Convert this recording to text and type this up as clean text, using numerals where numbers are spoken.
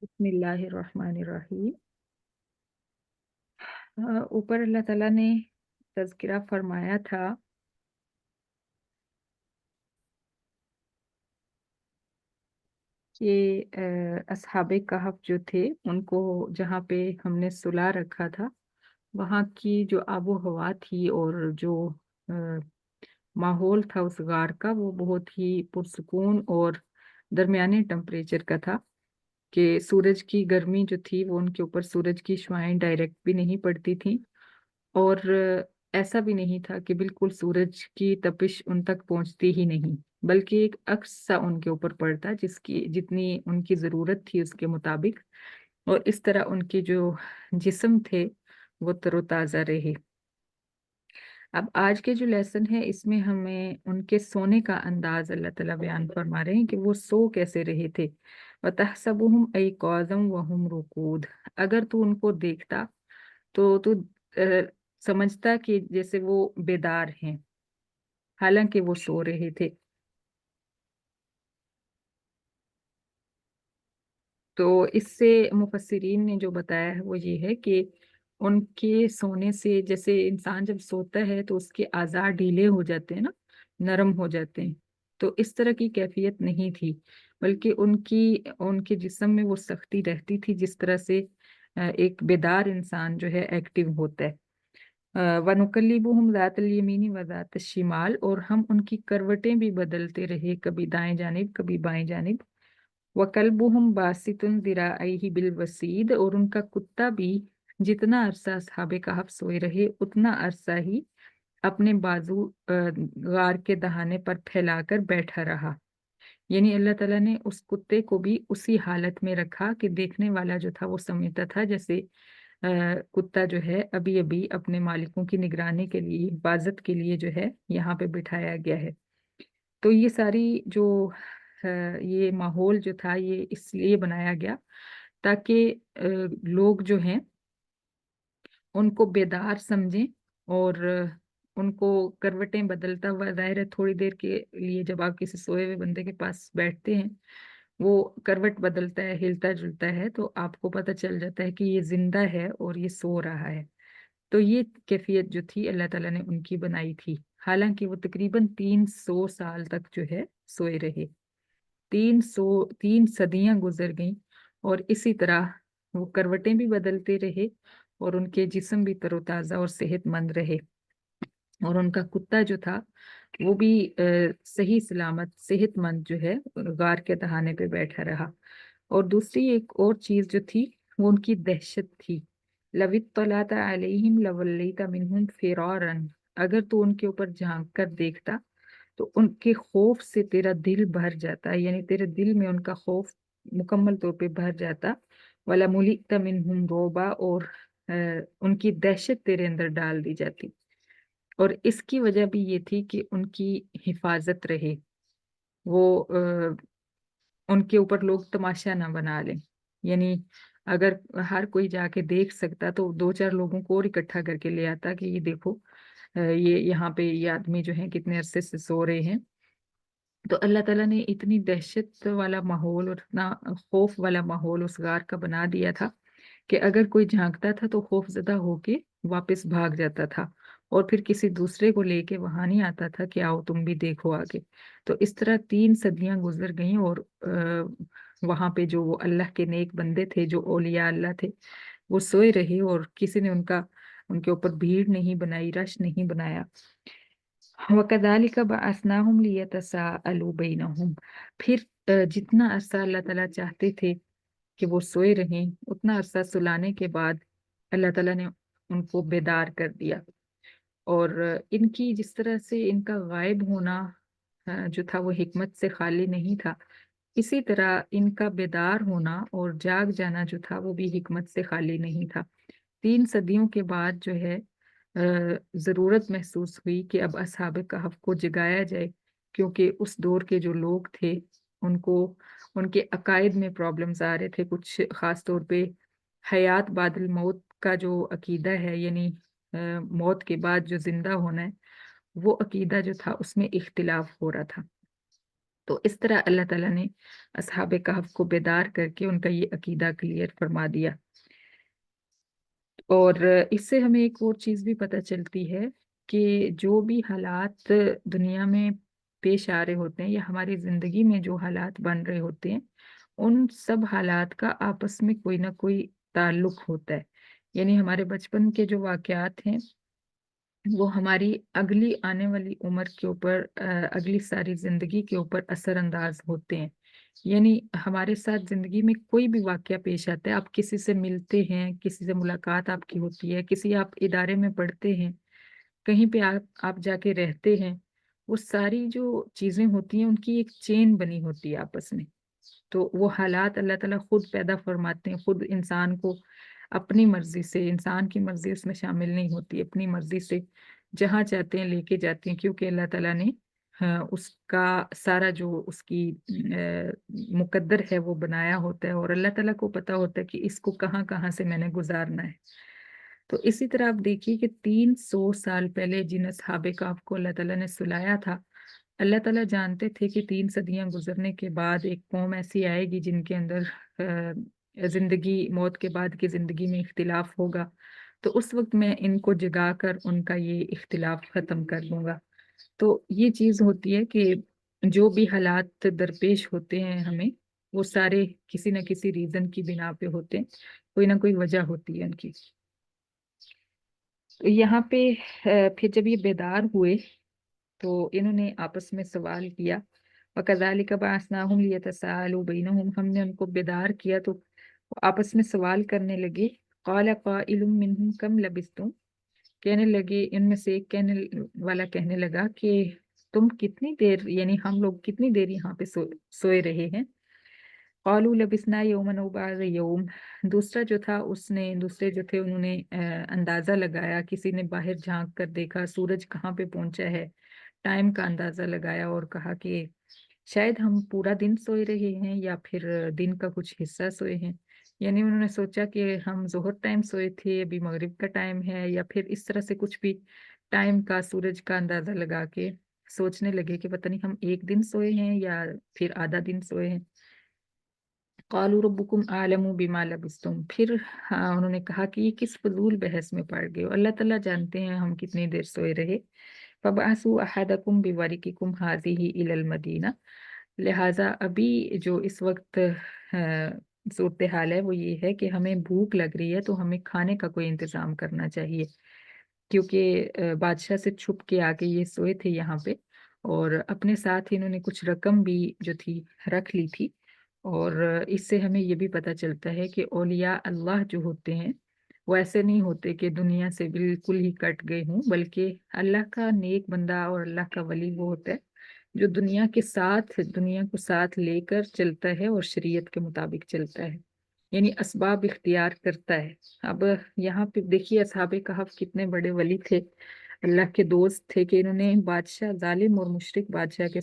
बिस्मिल्लाहिर्रहमानिर्रहीम। ऊपर अल्लाह ताला ने तज़किरा फरमाया था कि अस्हाबे कहफ जो थे उनको जहाँ पे हमने सुला रखा था वहाँ की जो आबो हवा थी और जो अ, माहौल था उस गार का वो बहुत ही पुरसुकून और दरमियाने टेम्परेचर का था कि सूरज की गर्मी जो थी वो उनके ऊपर सूरज की शुआएं डायरेक्ट भी नहीं पड़ती थी और ऐसा भी नहीं था कि बिल्कुल सूरज की तपिश उन तक पहुंचती ही नहीं, बल्कि एक अक्स सा उनके ऊपर पड़ता जिसकी जितनी उनकी ज़रूरत थी उसके मुताबिक। और इस तरह उनके जो जिस्म थे वो तरोताज़ा रहे। अब आज के जो लेसन है इसमें हमें उनके सोने का अंदाज अल्लाह ताला बयान फरमा रहे हैं कि वो सो कैसे रहे थे। वतहसबुहुम अयकाज़म वहुम रुकूद। अगर तू उनको देखता तो तू समझता कि जैसे वो बेदार हैं, हालांकि वो सो रहे थे। तो इससे मुफस्सिरीन ने जो बताया है वो ये है कि उनके सोने से जैसे इंसान जब सोता है तो उसके आज़ाद ढीले हो जाते हैं ना, नरम हो जाते हैं। तो इस तरह की कैफियत नहीं थी, बल्कि उनकी उनके जिस्म में वो सख्ती रहती थी जिस तरह से एक बेदार इंसान जो है एक्टिव होता है। वनुकल्लिबुहुम ज़ातल यमीनी व ज़ातल शिमाल, और हम उनकी करवटें भी बदलते रहे, कभी दाएं जानिब कभी बाएं जानिब। वकल्बुहुम बासितुन ज़िराअैहि बिल वसीद, और उनका कुत्ता भी जितना अरसा अस्हाबे कहफ सोए रहे उतना अरसा ही अपने बाजू गार के दहाने पर फैलाकर बैठा रहा। यानी अल्लाह ताला ने उस कुत्ते को भी उसी हालत में रखा कि देखने वाला जो था वो समझता था जैसे कुत्ता जो है अभी अभी अपने मालिकों की निगरानी के लिए, हिफाजत के लिए जो है यहाँ पे बिठाया गया है। तो ये सारी जो ये माहौल जो था ये इसलिए बनाया गया ताकि लोग जो हैं उनको बेदार समझें और उनको करवटें बदलता हुआ, जाहिर है थोड़ी देर के लिए जब आप किसी सोए हुए बंदे के पास बैठते हैं वो करवट बदलता है, हिलता जुलता है, तो आपको पता चल जाता है कि ये जिंदा है और ये सो रहा है। तो ये कैफियत जो थी अल्लाह ताला ने उनकी बनाई थी। हालांकि वो तकरीबन 300 साल तक जो है सोए रहे। 3 सदियां गुजर गईं और इसी तरह वो करवटें भी बदलते रहे और उनके जिस्म भी तरोताज़ा और सेहतमंद रहे। और उनका कुत्ता जो था वो भी सही सलामत सेहतमंद जो है गार के तहाने पे बैठा रहा। और दूसरी एक और चीज जो थी वो उनकी दहशत थी। लवित तलाता अलैहिम लवल्लैता मिनहुम फिरारन। अगर तू उनके ऊपर झांक कर देखता तो उनके खौफ से तेरा दिल भर जाता, यानी तेरे दिल में उनका खौफ मुकम्मल तौर पे भर जाता। वला मुलिकता मिनहुम रोबा, और उनकी दहशत तेरे अंदर डाल दी जाती। और इसकी वजह भी ये थी कि उनकी हिफाजत रहे, वो उनके ऊपर लोग तमाशा ना बना लें। यानी अगर हर कोई जाके देख सकता तो दो चार लोगों को और इकट्ठा करके ले आता कि ये देखो ये यहाँ पे ये आदमी जो है कितने अरसे से सो रहे हैं। तो अल्लाह ताला ने इतनी दहशत वाला माहौल और इतना खौफ वाला माहौल उस गार का बना दिया था कि अगर कोई झांकता था तो खौफजदा होके वापस भाग जाता था और फिर किसी दूसरे को लेके वहां नहीं आता था कि आओ तुम भी देखो आगे। तो इस तरह 3 सदियां गुजर गईं और वहां पे जो वो अल्लाह के नेक बंदे थे, जो औलिया अल्लाह थे, वो सोए रहे और किसी ने उनके ऊपर भीड़ नहीं बनाई, रश नहीं बनाया। वकदालिका बअसनाहुम लियतसाअलू बैनहुम। फिर जितना अरसा अल्लाह ताला चाहते थे कि वो सोए रहें उतना अरसा सुलाने के बाद अल्लाह ताला ने उनको बेदार कर दिया। और इनकी जिस तरह से इनका गायब होना जो था वो हिकमत से खाली नहीं था, इसी तरह इनका बेदार होना और जाग जाना जो था वो भी हिकमत से खाली नहीं था। 3 सदियों के बाद जो है ज़रूरत महसूस हुई कि अब असहाब कहफ को जगाया जाए, क्योंकि उस दौर के जो लोग थे उनको उनके अकायद में प्रॉब्लम्स आ रहे थे। कुछ ख़ास तौर पे हयात बादल मौत का जो अकीदा है, यानी मौत के बाद जो जिंदा होना है, वो अकीदा जो था उसमें इख्तिलाफ हो रहा था। تو اس طرح اللہ تعالیٰ نے اصحاب کہف کو بیدار کر کے ان کا یہ عقیدہ کلیئر فرما دیا۔ اور اس سے ہمیں ایک اور چیز بھی پتہ چلتی ہے کہ جو بھی حالات دنیا میں پیش آ رہے ہوتے ہیں یا ہماری زندگی میں جو حالات بن رہے ہوتے ہیں، ان سب حالات کا آپس میں کوئی نہ کوئی تعلق ہوتا ہے۔ یعنی ہمارے بچپن کے جو واقعات ہیں وہ ہماری اگلی آنے والی عمر کے اوپر اگلی ساری زندگی کے اوپر اثر انداز ہوتے ہیں۔ یعنی ہمارے ساتھ زندگی میں کوئی بھی واقعہ پیش آتا ہے، آپ کسی سے ملتے ہیں، کسی سے ملاقات آپ کی ہوتی ہے، کسی آپ ادارے میں پڑھتے ہیں، کہیں پہ آپ جا کے رہتے ہیں، وہ ساری جو چیزیں ہوتی ہیں ان کی ایک چین بنی ہوتی ہے آپس میں۔ تو وہ حالات اللہ تعالیٰ خود پیدا فرماتے ہیں، خود انسان کو اپنی مرضی سے، انسان کی مرضی اس میں شامل نہیں ہوتی، اپنی مرضی سے جہاں چاہتے ہیں لے کے جاتے ہیں، کیونکہ اللہ تعالیٰ نے اس کا سارا جو اس کی مقدر ہے وہ بنایا ہوتا ہے، اور اللہ تعالیٰ کو پتا ہوتا ہے کہ اس کو کہاں کہاں سے میں نے گزارنا ہے۔ تو اسی طرح آپ دیکھیے کہ 300 سال پہلے جن اصحاب کہف کو اللہ تعالیٰ نے سلایا تھا، اللہ تعالیٰ جانتے تھے کہ 3 صدیاں گزرنے کے بعد ایک قوم ایسی آئے گی جن کے اندر زندگی، موت کے بعد کی زندگی میں اختلاف ہوگا، تو اس وقت میں ان کو جگا کر ان کا یہ اختلاف ختم کر دوں گا۔ تو یہ چیز ہوتی ہے کہ جو بھی حالات درپیش ہوتے ہیں ہمیں، وہ سارے کسی نہ کسی ریزن کی بنا پہ ہوتے ہیں، کوئی نہ کوئی وجہ ہوتی ہے ان کی۔ تو یہاں پہ پھر جب یہ بیدار ہوئے تو انہوں نے آپس میں سوال کیا، وَكَذَلِكَ بَعَثْنَاهُمْ لِيَتَسَاءَلُوا بَيْنَهُمْ، ہم نے ان کو بیدار کیا تو وہ آپس میں سوال کرنے لگے۔ قَالَ قَائِلٌ مِّنْهُمْ كَمْ لَبِثْتُمْ، کہنے لگے ان میں سے ایک کہنے والا کہنے لگا کہ تم کتنی دیر، یعنی ہم لوگ کتنی دیر یہاں پہ سوئے رہے ہیں۔ قالوا لبثنا یوما او بعض یوم، دوسرا جو تھا اس نے، دوسرے جو تھے انہوں نے اندازہ لگایا، کسی نے باہر جھانک کر دیکھا سورج کہاں پہ پہنچا ہے، ٹائم کا اندازہ لگایا اور کہا کہ شاید ہم پورا دن سوئے رہے ہیں یا پھر دن کا کچھ حصہ سوئے ہیں۔ یعنی انہوں نے سوچا کہ ہم ظہر ٹائم سوئے تھے، ابھی مغرب کا ٹائم ہے، یا پھر اس طرح سے کچھ بھی ٹائم کا، سورج کا اندازہ لگا کے سوچنے لگے کہ پتہ نہیں ہم ایک دن سوئے ہیں یا پھر آدھا دن سوئے ہیں۔ قالوا ربکم اعلم بما لبثتم، پھر انہوں نے کہا کہ یہ کس فضول بحث میں پڑ گئے ہو، اللہ تعالیٰ جانتے ہیں ہم کتنی دیر سوئے رہے۔ فبعثوا احدکم بورقکم هذه الى المدینہ، لہٰذا ابھی جو اس وقت صورتحال ہے وہ یہ ہے کہ ہمیں بھوک لگ رہی ہے تو ہمیں کھانے کا کوئی انتظام کرنا چاہیے، کیونکہ بادشاہ سے چھپ کے آ کے یہ سوئے تھے یہاں پہ، اور اپنے ساتھ ہی انہوں نے کچھ رقم بھی جو تھی رکھ لی تھی۔ اور اس سے ہمیں یہ بھی پتہ چلتا ہے کہ اولیاء اللہ جو ہوتے ہیں وہ ایسے نہیں ہوتے کہ دنیا سے بالکل ہی کٹ گئے ہوں، بلکہ اللہ کا نیک بندہ اور اللہ کا ولی وہ ہوتا ہے جو دنیا کے ساتھ، دنیا کو ساتھ لے کر چلتا ہے اور شریعت کے مطابق چلتا ہے، یعنی اسباب اختیار کرتا ہے۔ اب یہاں پہ دیکھیے اصحاب کہف کتنے بڑے ولی تھے، اللہ کے دوست تھے کہ انہوں نے بادشاہ، ظالم اور مشرک بادشاہ کے